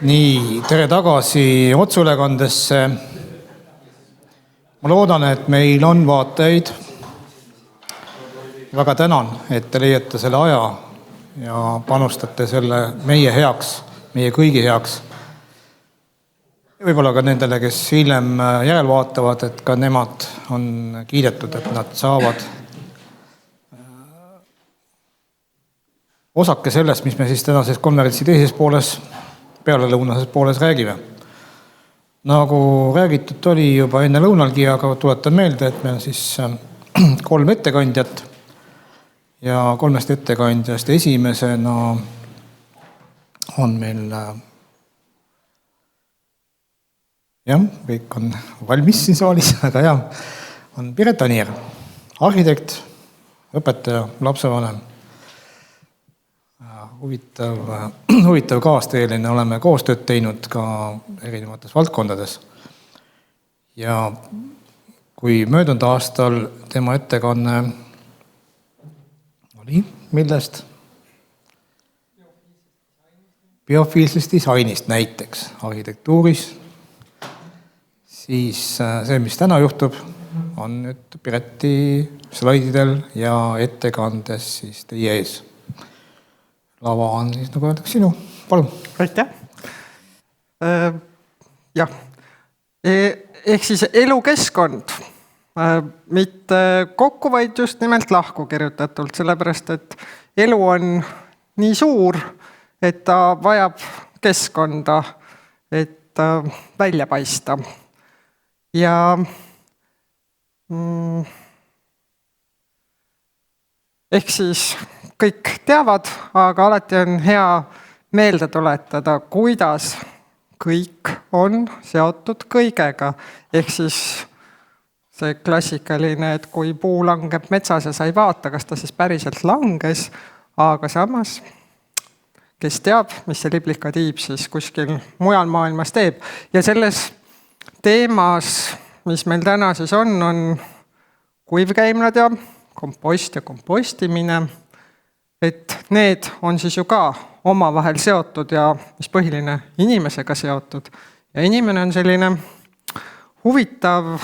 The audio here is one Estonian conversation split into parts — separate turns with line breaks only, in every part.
Nii, tere tagasi otseülekandesse. Ma loodan, et meil on vaatajaid. Väga tänan, et te leiate selle aja ja panustate selle meie heaks, meie kõigi heaks. Võib-olla ka nendele, kes hiljem järel vaatavad, et ka nemad on kiidetud, et nad saavad osake sellest, mis me siis tänases konverentsi teises pooles, pealelõunases pooles räägime. Nagu räägitud oli juba enne lõunalgi, aga tuletan meelde, et meil on siis 3 ettekandjat ja 3 ettekandjast esimesena on meil kõik on valmis siin saalis, aga on Piret Anier, arhitekt, õpetaja, lapsevanem. Huvitav kaasteeline, oleme koostööd teinud ka erinevates valdkondades. Ja kui möödunud aastal tema ettekanne oli millest? Biofiilsest disainist näiteks arhitektuuris, siis see, mis täna juhtub, on nüüd Pireti slaididel ja ettekandes siis teie ees. Lava on siis, nagu öeldakse, sinu. Palun.
Aitäh. Ehk siis elukeskkond, mitte kokku, vaid just nimelt lahku kirjutatult, sellepärast, et elu on nii suur, et ta vajab keskkonda, et välja paista. Ja ehk siis kõik teavad, aga alati on hea meelde tuletada, kuidas kõik on seotud kõigega. Ehk siis see klassikaline, et kui puu langeb metsas ja sa ei vaata, kas ta siis päriselt langes, aga samas, kes teab, mis see liblikatiib siis kuskil mujal maailmas teeb. Ja selles teemas, mis meil täna siis on kuivkäimlad ja kompost ja kompostimine. Et need on siis ju ka omavahel seotud ja mis põhiline inimesega seotud. Ja inimene on selline huvitav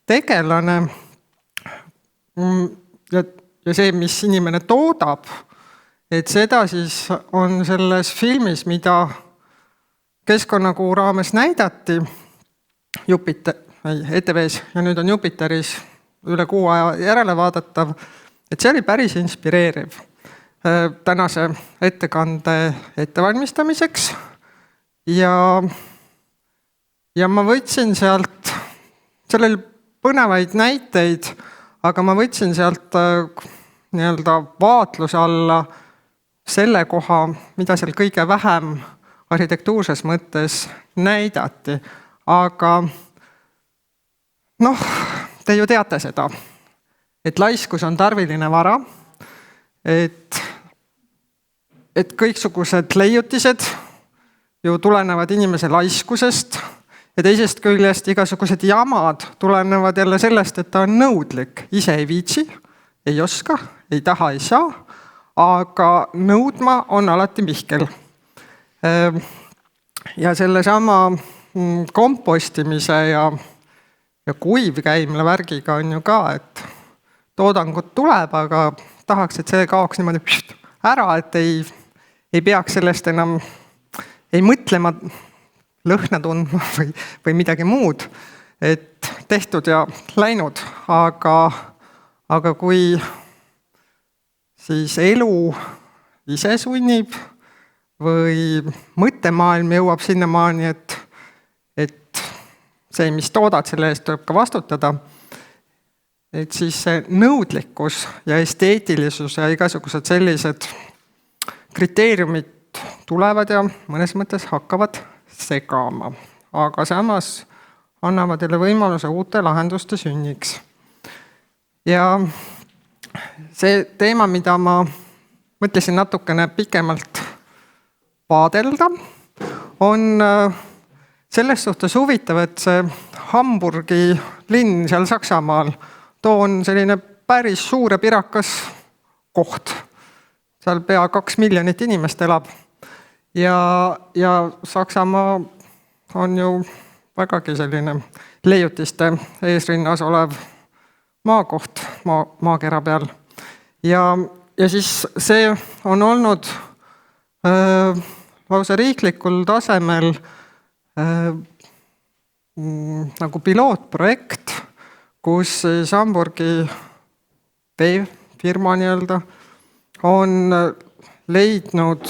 tegelane ja see, mis inimene toodab, et seda siis on selles filmis, mida Keskkonnakuu raames näidati ETV-s ja nüüd on Jupiteris üle kuu aja järele vaadatav, et see oli päris inspireeriv tänase ettekande ettevalmistamiseks ja ma võtsin sealt, seal oli põnevaid näiteid, aga ma võtsin sealt nii-öelda vaatluse alla selle koha, mida seal kõige vähem arhitektuurses mõttes näidati. Aga te ju teate seda, et laiskus on tarviline vara, et kõiksugused leiutised ju tulenevad inimese laiskusest ja teisest küljest igasugused jamad tulenevad jälle sellest, et ta on nõudlik. Ise ei viitsi, ei oska, ei taha, ei saa, aga nõudma on alati Mihkel. Ja selle sama kompostimise ja kuivkäimla värgiga on ju ka, et toodangut tuleb, aga tahaks, et see kaoks niimoodi ära, et ei peaks sellest enam ei mõtlema, lõhna tundma või midagi muud, et tehtud ja läinud, aga kui siis elu ise sunnib või mõttemaailm jõuab sinnamaani, et see, mis toodad, selle eest tuleb ka vastutada, et siis see nõudlikkus ja esteetilisus ja igasugused sellised kriteeriumid tulevad ja mõnes mõttes hakkavad segama, aga samas annavad teile võimaluse uute lahenduste sünniks. Ja see teema, mida ma mõtlesin natukene pikemalt vaadelda, on selles suhtes huvitav, et see Hamburgi linn seal Saksamaal, too on selline päris suur ja pirakas koht. seal pea 2 miljonit inimest elab. Ja Saksamaa on ju vägagi selline leiutiste eesrinnas olev maakoht maakera peal. Ja siis see on olnud lausa riiklikul tasemel nagu pilootprojekt, kus siis Hamburgi veefirma on leidnud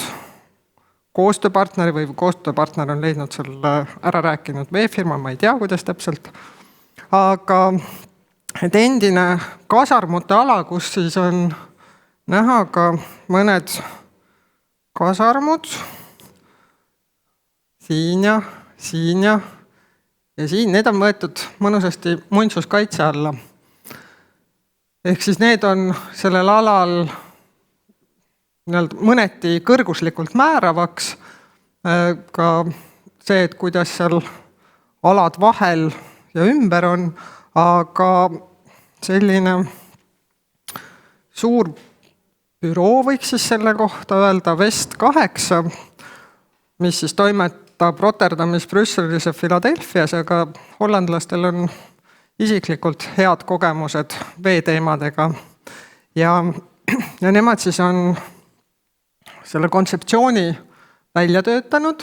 koostööpartneri või koostööpartner on leidnud selle ära rääkinud veefirma, ma ei tea, kuidas täpselt, aga et endine kasarmute ala, kus siis on näha ka mõned kasarmud siin ja siin ja siin, need on võetud mõnusasti muinsuskaitse alla. Ehk siis need on sellel alal mõneti kõrguslikult määravaks, ka see, et kuidas seal alad vahel ja ümber on, aga selline suur büroo võiks siis selle kohta öelda, West 8, mis siis toimetab Rotterdamis, Brüsselis ja Philadelphias, aga hollandlastel on isiklikult head kogemused veeteemadega. Ja nemad siis on selle kontseptsiooni välja töötanud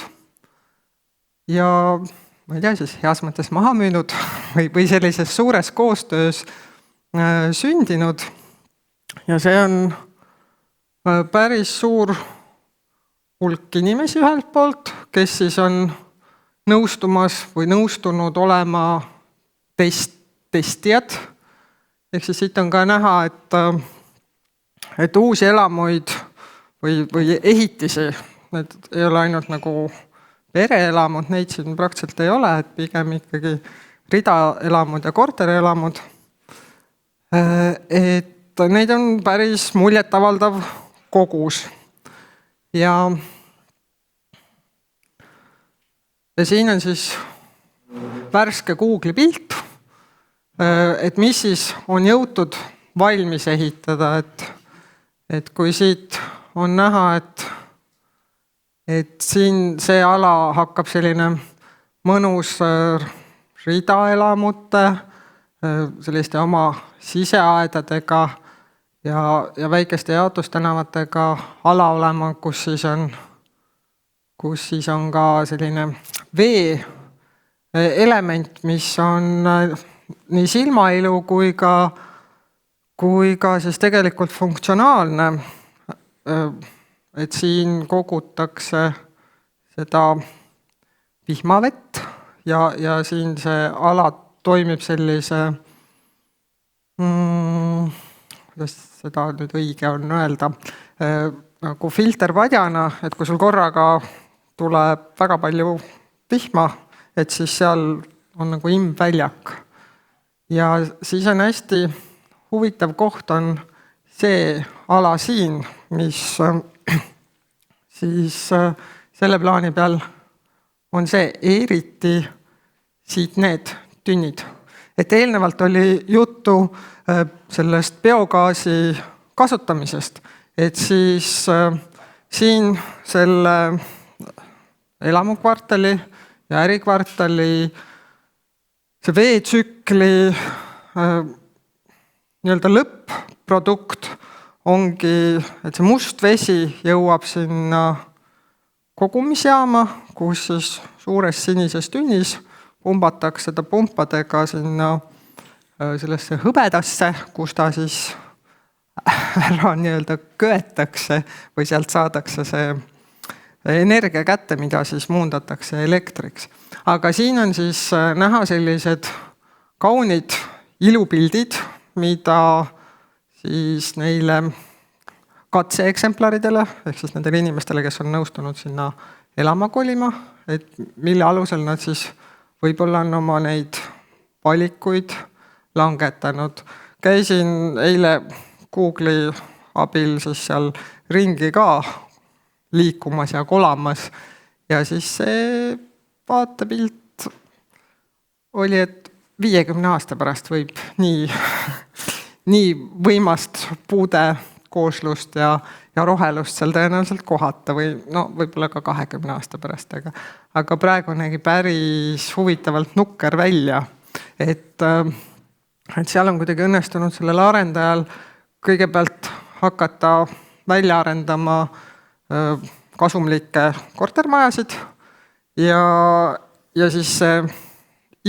ja ma ei tea, siis heas mõttes maha müünud või sellises suures koostöös sündinud. Ja see on päris suur hulk inimesi ühelt poolt, kes siis on nõustumas või nõustunud olema testijad. Ehk siis siit on ka näha, et uusi elamuid või ehitisi, need ei ole ainult nagu pereelamud, neid siin praktiliselt ei ole, et pigem ikkagi ridaelamud ja korterelamud. Et neid on päris muljetavaldav kogus. Ja siin on siis värske Google'i pilt, et mis siis on jõutud valmis ehitada, et kui siit on näha, et siin see ala hakkab selline mõnus ridaelamute, selliste oma siseaedadega ja väikeste jaotustänavatega ala olema, kus siis on ka selline vee element, mis on nii silmailu kui ka siis tegelikult funktsionaalne. Et siin kogutakse seda vihmavett ja siin see ala toimib sellise, kuidas seda nüüd õige on öelda, nagu filterpadjana, et kui sul korraga tuleb väga palju vihma, et siis seal on nagu imbväljak. Ja siis on hästi huvitav koht on see ala siin, mis siis selle plaani peal on see eriti siit need tünnid. Et eelnevalt oli juttu sellest biogaasi kasutamisest, et siis siin selle elamukvartali ja ärikvartali see veetsükli nii-öelda lõpp-produkt ongi, et see must vesi jõuab sinna kogumisjaama, kus siis suures sinises tünnis pumbatakse ta pumpadega sinna sellesse hõbedasse, kus ta siis ära nii-öelda köetakse või sealt saadakse see energia kätte, mida siis muundatakse elektriks. Aga siin on siis näha sellised kaunid ilupildid, mida siis neile katseeksemplaridele, ehk siis nendele inimestele, kes on nõustunud sinna elama kolima, et mille alusel nad siis võib-olla on oma neid valikuid langetanud. Käisin eile Google'i abil siis seal ringi ka liikumas ja kolamas ja siis see vaatepilt oli, et 50 aasta pärast võib nii võimast puude kooslust ja rohelust seal tõenäoliselt kohata või no võib-olla ka 20 aasta pärast, aga praegu nägi päris huvitavalt nukker välja, et seal on kuidagi õnnestunud sellel arendajal kõigepealt hakata välja arendama kasumlikke kortermajasid ja siis see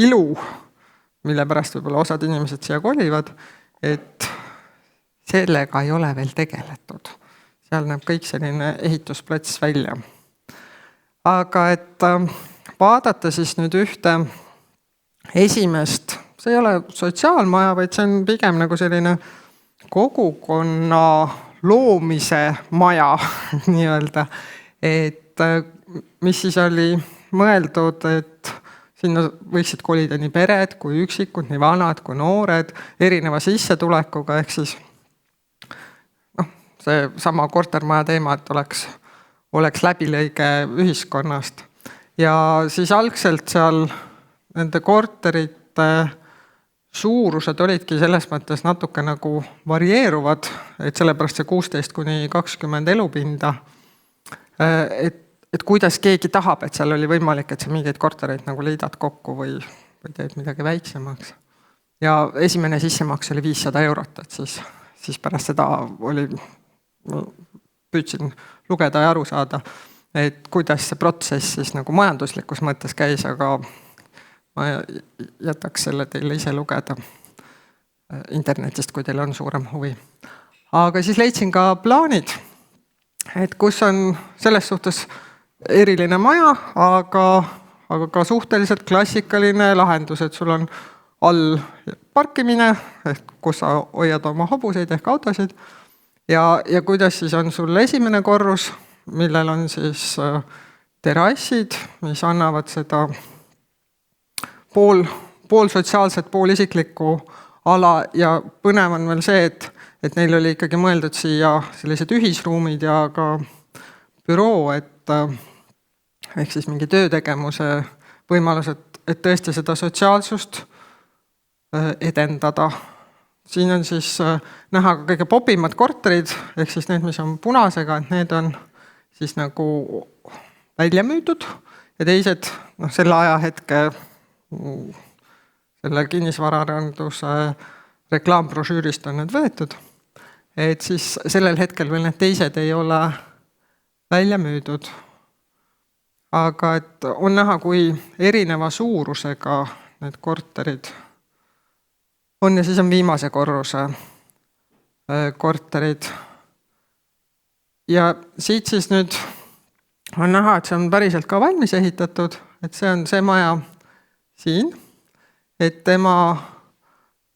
ilu, mille pärast võib-olla osad inimesed siia kolivad, et sellega ei ole veel tegeletud. Seal näeb kõik selline ehitusplats välja. Aga et vaadata siis nüüd ühte esimest, see ei ole sotsiaalmaja, vaid see on pigem nagu selline kogukonna loomise maja nii-öelda, et mis siis oli mõeldud, et sinna võiksid kolida nii pered kui üksikud, nii vanad kui noored, erineva sissetulekuga, ehk siis see sama kortermaja teema, et oleks läbilõige ühiskonnast. Ja siis algselt seal nende korterite suurused olidki selles mõttes natuke nagu varieeruvad, et sellepärast see 16–20 elupinda, et kuidas keegi tahab, et seal oli võimalik, et sa mingeid kortereid nagu liidad kokku või teed midagi väiksemaks. Ja esimene sissemaks oli 500 €, et siis pärast seda püüdsin lugeda ja aru saada, et kuidas see protsess siis nagu majanduslikus mõttes käis, aga ma jätaks selle teile ise lugeda internetist, kui teil on suurem huvi. Aga siis leidsin ka plaanid, et kus on selles suhtes eriline maja, aga ka suhteliselt klassikaline lahendus, et sul on all parkimine, kus sa hoiad oma hobuseid ehk autosid, ja kuidas siis on sul esimene korrus, millel on siis terrassid, mis annavad seda pool sotsiaalset, pool isiklikku ala, ja põnev on veel see, et neil oli ikkagi mõeldud siia sellised ühisruumid ja ka büroo, ehk siis mingi töötegevuse võimalus, et tõesti seda sotsiaalsust edendada. Siin on siis näha ka kõige popimad korterid, ehk siis need, mis on punasega, et need on siis nagu välja müüdud ja teised selle ajahetke selle kinnisvaraarenduse reklaambrošüürist on need võetud, et siis sellel hetkel veel need teised ei ole välja müüdud. Aga et on näha, kui erineva suurusega need korterid on, ja siis on viimase korruse korterid. Ja siit siis nüüd on näha, et see on päriselt ka valmis ehitatud, et see on see maja siin, et tema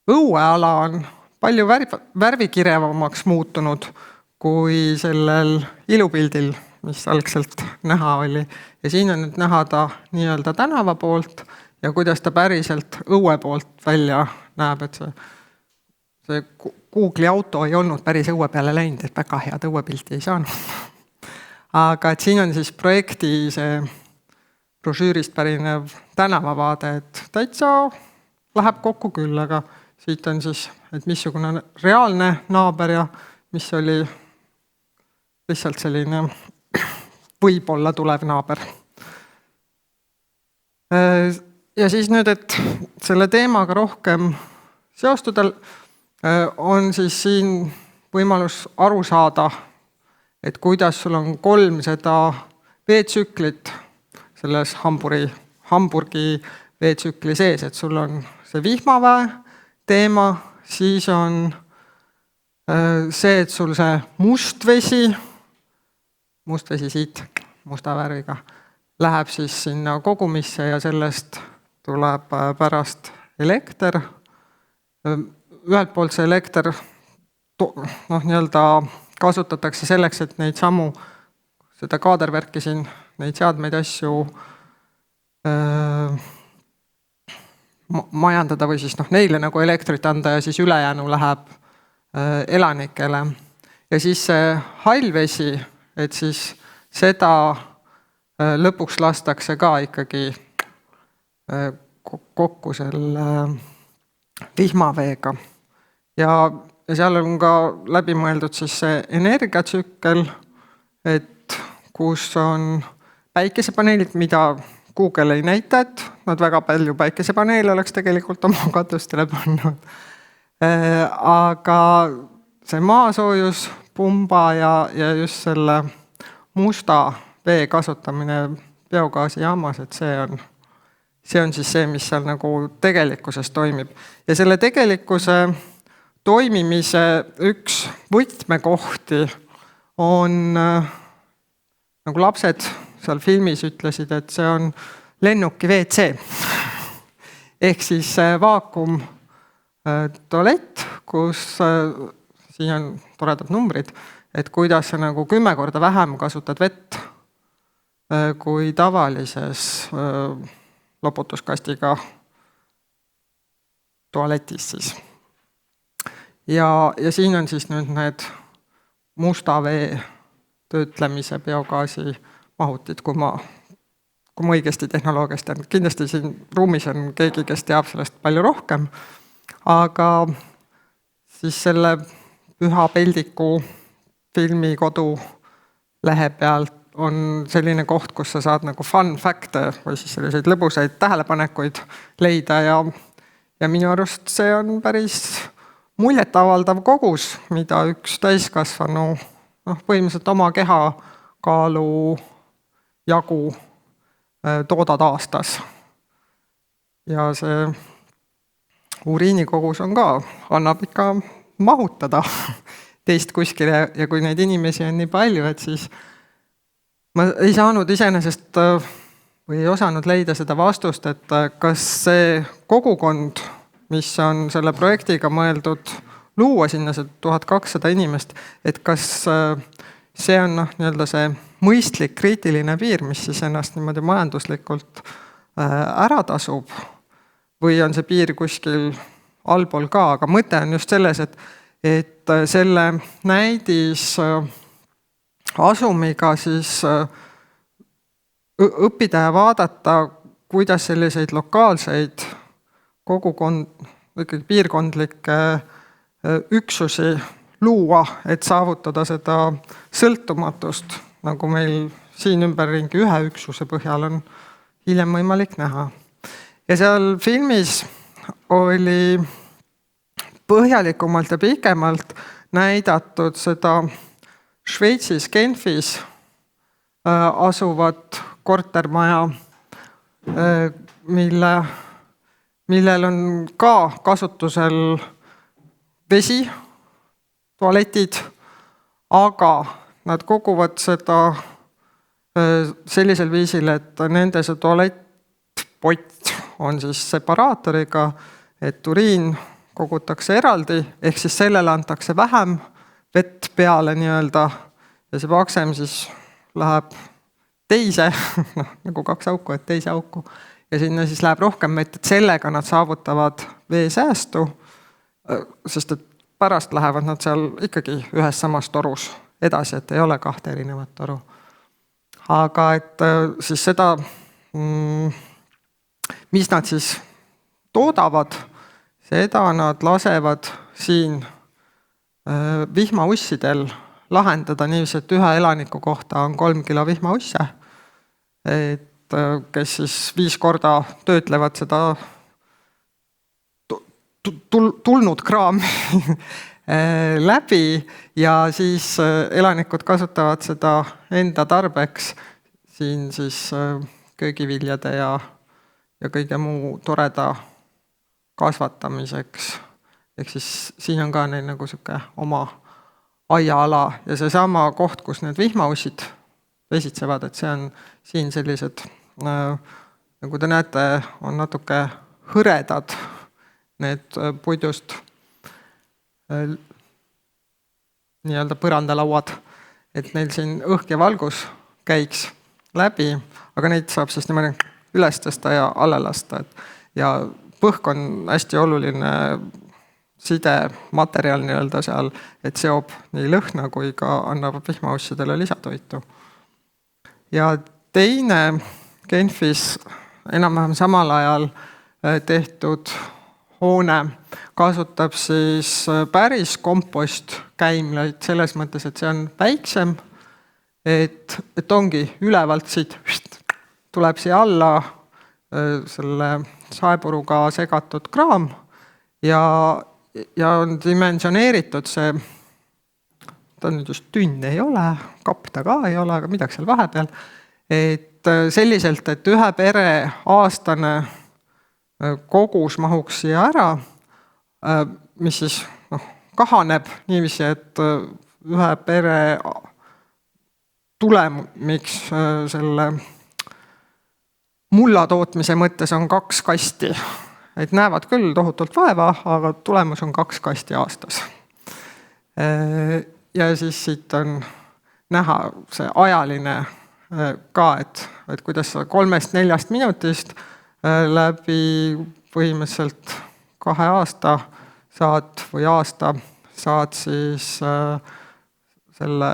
õueala on palju värvikirevamaks muutunud kui sellel ilupildil, mis algselt näha oli. Ja siin on nüüd näha ta nii-öelda tänava poolt ja kuidas ta päriselt õue poolt välja näeb, et see Google'i auto ei olnud päris õue peale läinud, et väga head õuepilti ei saanud. Aga et siin on siis projekti see brošüürist pärinev tänavavaade, et täitsa läheb kokku küll, aga siit on siis, et missugune reaalne naaber ja mis oli lihtsalt selline võib-olla tulev naaber. Ja siis nüüd, et selle teemaga rohkem seostuda, on siis siin võimalus aru saada, et kuidas sul on 3 seda veetsüklit selles Hamburgi veetsükli sees, et sul on see vihmaväe teema, siis on see, et sul see must vesi siit musta värviga läheb siis sinna kogumisse ja sellest tuleb pärast elekter. Ühelt poolt see elekter nii-öelda kasutatakse selleks, et neid samu, seda kaadervärki siin, neid seadmeid asju majandada või siis neile nagu elektrit anda ja siis ülejäänu läheb elanikele. Ja siis see hallvesi, et siis seda lõpuks lastakse ka ikkagi kokku selle vihmaveega. Ja seal on ka läbi mõeldud siis see energiatsükkel, et kus on päikesepaneelid, mida Google ei näita, et nad väga palju päikesepaneele oleks tegelikult oma katustele pannud. Aga see maasoojuspumba ja just selle musta vee kasutamine biogaasijaamas, et see on siis see, mis seal nagu tegelikkuses toimib. Ja selle tegelikkuse toimimise üks võtmekohti on, nagu lapsed seal filmis ütlesid, et see on lennuki WC. Ehk siis vaakum tualett, kus siin on toredad numbrid, et kuidas sa nagu 10 korda vähem kasutad vett kui tavalises loputuskastiga tualetis siis. Ja siin on siis nüüd need musta vee töötlemise biogaasi mahutid, kui ma õigesti tehnoloogiast tean. Kindlasti siin ruumis on keegi, kes teab sellest palju rohkem, aga siis selle Püha Peldiku filmi kodulehe pealt on selline koht, kus sa saad nagu fun fact'e või siis selliseid lõbusaid tähelepanekuid leida ja minu arust see on päris muljetavaldav kogus, mida üks täiskasvanu põhimõtteliselt oma kehakaalu jagu toodad aastas. Ja see uriinikogus on ka, annab ikka mahutada teist kuskile ja kui neid inimesi on nii palju, et siis ma ei saanud iseenesest või ei osanud leida seda vastust, et kas see kogukond, mis on selle projektiga mõeldud luua sinna see 1200 inimest, et kas see on nii-öelda see mõistlik kriitiline piir, mis siis ennast niimoodi majanduslikult ära tasub või on see piir kuskil allpool ka, aga mõte on just selles, et selle näidis asumiga siis õppida ja vaadata, kuidas selliseid lokaalseid ikkagi piirkondlikke üksusi luua, et saavutada seda sõltumatust, nagu meil siin ümberringi ühe üksuse põhjal on hiljem võimalik näha. Ja seal filmis oli põhjalikumalt ja pikemalt näidatud seda Šveitsis Genfis asuvat kortermaja, millel on ka kasutusel vesi, tualetid, aga nad koguvad seda sellisel viisil, et nende see tualettpott on siis separaatoriga, et uriin kogutakse eraldi, ehk siis sellele antakse vähem vett peale nii-öelda ja see paksem siis läheb teise, nagu 2 auku, et teise auku ja sinna siis läheb rohkem vett, et sellega nad saavutavad veesäästu, sest et pärast lähevad nad seal ikkagi ühes samas torus edasi, et ei ole 2 erinevat toru. Aga et siis seda, mis nad siis toodavad, seda nad lasevad siin vihmaussidel lahendada niiviisi, et ühe elaniku kohta on 3 kilo vihmausse, et kes siis 5 korda töötlevad seda tulnud kraami läbi ja siis elanikud kasutavad seda enda tarbeks siin siis köögiviljade ja kõige muu toreda kasvatamiseks. Ehk siis siin on ka neil nagu siuke oma aiaala ja see sama koht, kus need vihmaussid vesitsevad, et see on siin sellised, nagu te näete, on natuke hõredad need puidust nii-öelda põrandalauad, et neil siin õhk ja valgus käiks läbi, aga neid saab siis niimoodi üles tõsta ja alla lasta. Ja põhk on hästi oluline sidematerjal nii-öelda seal, et seob nii lõhna kui ka annab vihmaussidele lisatoitu. Ja teine Genfis enam-vähem samal ajal tehtud hoone kasutab siis päris kompostkäimlaid selles mõttes, et see on väiksem, et ongi ülevalt siit tuleb siia alla selle saepuruga segatud kraam ja on dimensioneeritud see, ta nüüd just tünn ei ole, kapp ta ka ei ole, aga midagi seal vahepeal, et selliselt, et ühe pere aastane kogus mahuks siia ära, mis siis kahaneb niiviisi, et ühe pere tulemiks selle mulla tootmise mõttes on 2 kasti. Et näevad küll tohutult vaeva, aga tulemus on 2 kasti aastas. Ja siis siit on näha see ajaline ka, et kuidas sa 3-4 minutist läbi põhimõtteliselt 2 aasta saad või aasta saad siis selle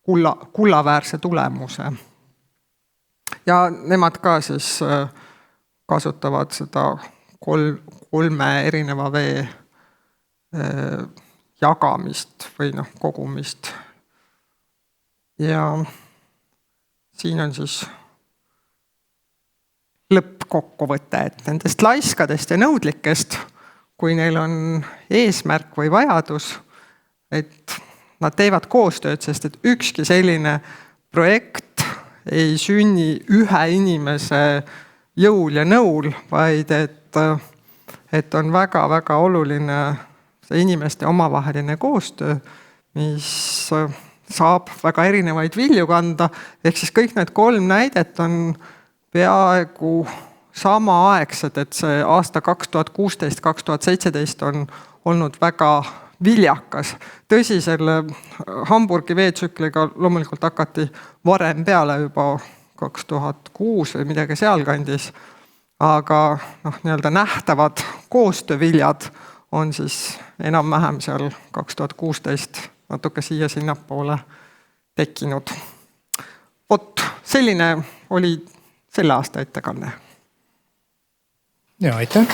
kullaväärse tulemuse. Ja nemad ka siis kasutavad seda 3 erineva vee jagamist või kogumist. Ja siin on siis lõppkokkuvõte, et nendest laiskadest ja nõudlikest, kui neil on eesmärk või vajadus, et nad teevad koostööd, sest et ükski selline projekt ei sünni ühe inimese jõul ja nõul, vaid et on väga-väga oluline see inimeste omavaheline koostöö, mis saab väga erinevaid vilju kanda. Ehk siis kõik need 3 näidet on peaaegu samaaegsed, et see aasta 2016-2017 on olnud väga viljakas. Tõsi, selle Hamburgi veetsükliga loomulikult hakati varem peale juba 2006 või midagi sealkandis, aga nii-öelda nähtavad koostööviljad on siis enam-vähem seal 2016 natuke siia-sinnapoole tekkinud. Vot, selline oli selle aasta ettekanne.
Ja, aitäh!